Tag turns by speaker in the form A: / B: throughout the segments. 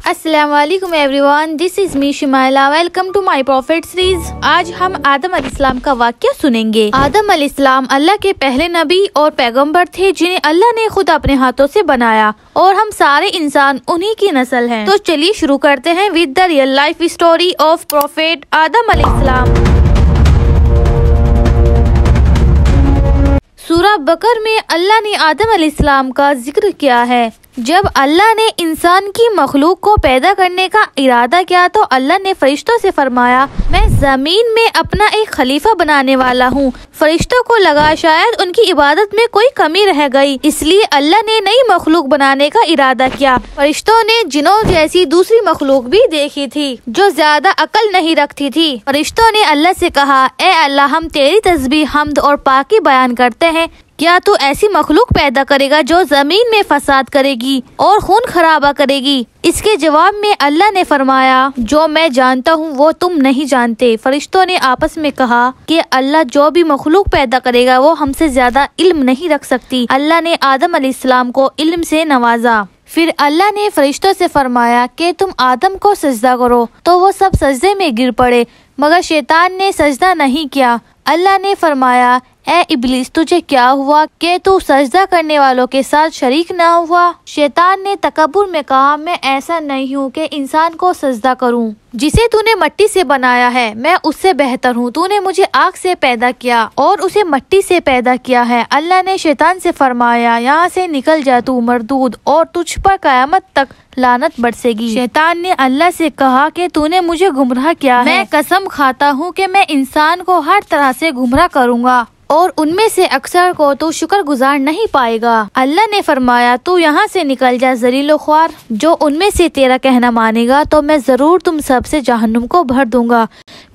A: السلام علیکم everyone, this is me Shumaila, welcome to my prophet series. آج ہم آدم علیہ السلام کا واقعہ سنیں گے۔ آدم علیہ السلام اللہ کے پہلے نبی اور پیغمبر تھے جنہیں اللہ نے خود اپنے ہاتھوں سے بنایا، اور ہم سارے انسان انہی کی نسل ہیں۔ تو چلیے شروع کرتے ہیں with the real life story of prophet Adam علیہ السلام۔ سورہ بقرہ میں اللہ نے آدم علیہ السلام کا ذکر کیا ہے۔ جب اللہ نے انسان کی مخلوق کو پیدا کرنے کا ارادہ کیا تو اللہ نے فرشتوں سے فرمایا، میں زمین میں اپنا ایک خلیفہ بنانے والا ہوں۔ فرشتوں کو لگا شاید ان کی عبادت میں کوئی کمی رہ گئی، اس لیے اللہ نے نئی مخلوق بنانے کا ارادہ کیا۔ فرشتوں نے جنوں جیسی دوسری مخلوق بھی دیکھی تھی جو زیادہ عقل نہیں رکھتی تھی۔ فرشتوں نے اللہ سے کہا، اے اللہ، ہم تیری تسبیح، حمد اور پاکی بیان کرتے ہیں، کیا تو ایسی مخلوق پیدا کرے گا جو زمین میں فساد کرے گی اور خون خرابہ کرے گی؟ اس کے جواب میں اللہ نے فرمایا، جو میں جانتا ہوں وہ تم نہیں جانتے۔ فرشتوں نے آپس میں کہا کہ اللہ جو بھی مخلوق پیدا کرے گا وہ ہم سے زیادہ علم نہیں رکھ سکتی۔ اللہ نے آدم علیہ السلام کو علم سے نوازا۔ پھر اللہ نے فرشتوں سے فرمایا کہ تم آدم کو سجدہ کرو، تو وہ سب سجدے میں گر پڑے مگر شیطان نے سجدہ نہیں کیا۔ اللہ نے فرمایا، اے ابلیس، تجھے کیا ہوا کہ تو سجدہ کرنے والوں کے ساتھ شریک نہ ہوا؟ شیطان نے تکبر میں کہا، میں ایسا نہیں ہوں کہ انسان کو سجدہ کروں، جسے تو نے مٹی سے بنایا ہے میں اس سے بہتر ہوں۔ تو نے مجھے آگ سے پیدا کیا اور اسے مٹی سے پیدا کیا ہے۔ اللہ نے شیطان سے فرمایا، یہاں سے نکل جا، تو مردود، اور تجھ پر قیامت تک لعنت برسے گی۔ شیطان نے اللہ سے کہا کہ تو نے مجھے گمراہ کیا ہے، میں قسم کھاتا ہوں کہ میں انسان کو ہر طرح سے گمراہ کروں گا، اور ان میں سے اکثر کو تو شکر گزار نہیں پائے گا۔ اللہ نے فرمایا، تو یہاں سے نکل جا ذلیل و خوار، جو ان میں سے تیرا کہنا مانے گا تو میں ضرور تم سب سے جہنم کو بھر دوں گا۔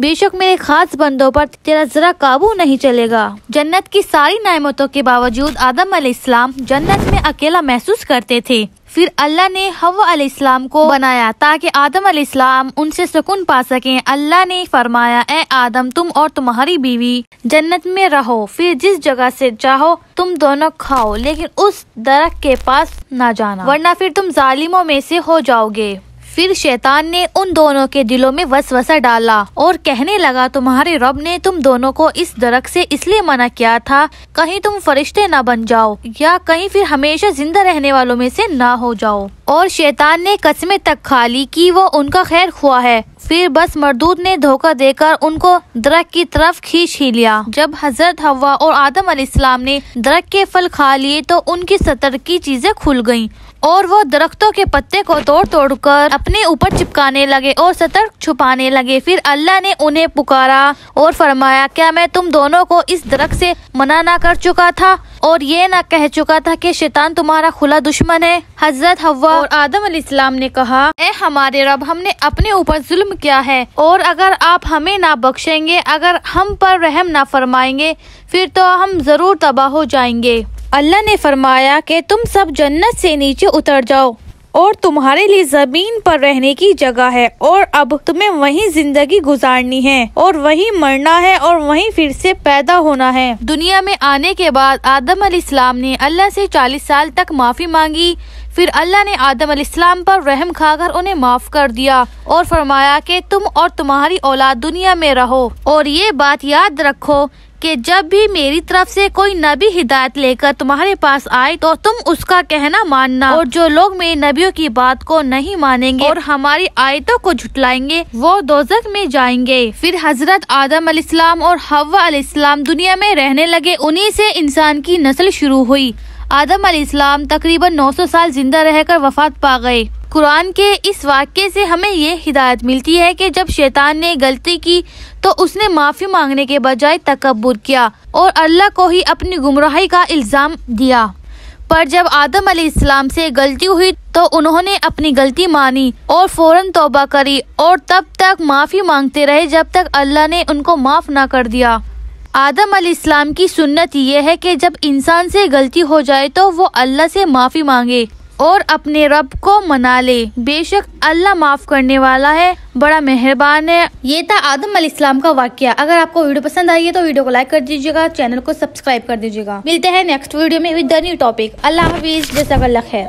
A: بے شک میرے خاص بندوں پر تیرا ذرا قابو نہیں چلے گا۔ جنت کی ساری نعمتوں کے باوجود آدم علیہ السلام جنت میں اکیلا محسوس کرتے تھے۔ پھر اللہ نے حوا علیہ السلام کو بنایا تاکہ آدم علیہ السلام ان سے سکون پا سکیں۔ اللہ نے فرمایا، اے آدم، تم اور تمہاری بیوی جنت میں رہو، پھر جس جگہ سے چاہو تم دونوں کھاؤ، لیکن اس درخت کے پاس نہ جانا ورنہ پھر تم ظالموں میں سے ہو جاؤ گے۔ پھر شیطان نے ان دونوں کے دلوں میں وسوسہ ڈالا اور کہنے لگا، تمہارے رب نے تم دونوں کو اس درخت سے اس لیے منع کیا تھا کہیں تم فرشتے نہ بن جاؤ، یا کہیں پھر ہمیشہ زندہ رہنے والوں میں سے نہ ہو جاؤ۔ اور شیطان نے قسمیں تک کھا لی کہ وہ ان کا خیر خواہ ہے، پھر بس مردود نے دھوکہ دے کر ان کو درخت کی طرف کھینچ ہی لیا۔ جب حضرت حوا اور آدم علیہ السلام نے درخت کے پھل کھا لیے تو ان کی سطر کی چیزیں کھل گئیں، اور وہ درختوں کے پتے کو توڑ توڑ کر اپنے اوپر چپکانے لگے اور سطر چھپانے لگے۔ پھر اللہ نے انہیں پکارا اور فرمایا، کیا میں تم دونوں کو اس درخت سے منع نہ کر چکا تھا اور یہ نہ کہہ چکا تھا کہ شیطان تمہارا کھلا دشمن ہے؟ حضرت حوا اور آدم علیہ السلام نے کہا، اے ہمارے رب، ہم نے اپنے اوپر ظلم کیا ہے، اور اگر آپ ہمیں نہ بخشیں گے، اگر ہم پر رحم نہ فرمائیں گے، پھر تو ہم ضرور تباہ ہو جائیں گے۔ اللہ نے فرمایا کہ تم سب جنت سے نیچے اتر جاؤ، اور تمہارے لیے زمین پر رہنے کی جگہ ہے، اور اب تمہیں وہیں زندگی گزارنی ہے اور وہیں مرنا ہے اور وہیں پھر سے پیدا ہونا ہے۔ دنیا میں آنے کے بعد آدم علیہ السلام نے اللہ سے 40 سال تک معافی مانگی۔ پھر اللہ نے آدم علیہ السلام پر رحم کھا کر انہیں معاف کر دیا اور فرمایا کہ تم اور تمہاری اولاد دنیا میں رہو، اور یہ بات یاد رکھو کہ جب بھی میری طرف سے کوئی نبی ہدایت لے کر تمہارے پاس آئے تو تم اس کا کہنا ماننا، اور جو لوگ میرے نبیوں کی بات کو نہیں مانیں گے اور ہماری آیتوں کو جھٹلائیں گے وہ دوزخ میں جائیں گے۔ پھر حضرت آدم علیہ السلام اور حوا علیہ السلام دنیا میں رہنے لگے، انہی سے انسان کی نسل شروع ہوئی۔ آدم علیہ السلام تقریباً 900 سال زندہ رہ کر وفات پا گئے۔ قرآن کے اس واقعے سے ہمیں یہ ہدایت ملتی ہے کہ جب شیطان نے غلطی کی تو اس نے معافی مانگنے کے بجائے تکبر کیا اور اللہ کو ہی اپنی گمراہی کا الزام دیا۔ پر جب آدم علیہ السلام سے غلطی ہوئی تو انہوں نے اپنی غلطی مانی اور فوراً توبہ کری، اور تب تک معافی مانگتے رہے جب تک اللہ نے ان کو معاف نہ کر دیا۔ آدم علیہ السلام کی سنت یہ ہے کہ جب انسان سے غلطی ہو جائے تو وہ اللہ سے معافی مانگے اور اپنے رب کو منا لے، بے شک اللہ معاف کرنے والا ہے، بڑا مہربان ہے۔ یہ تھا آدم علیہ السلام کا واقعہ۔ اگر آپ کو ویڈیو پسند آئی ہے تو ویڈیو کو لائک کر دیجیے گا، چینل کو سبسکرائب کر دیجیے گا۔ ملتے ہیں نیکسٹ ویڈیو میں ود دا نیو ٹاپک۔ اللہ حافظ، جزاک اللہ خیر۔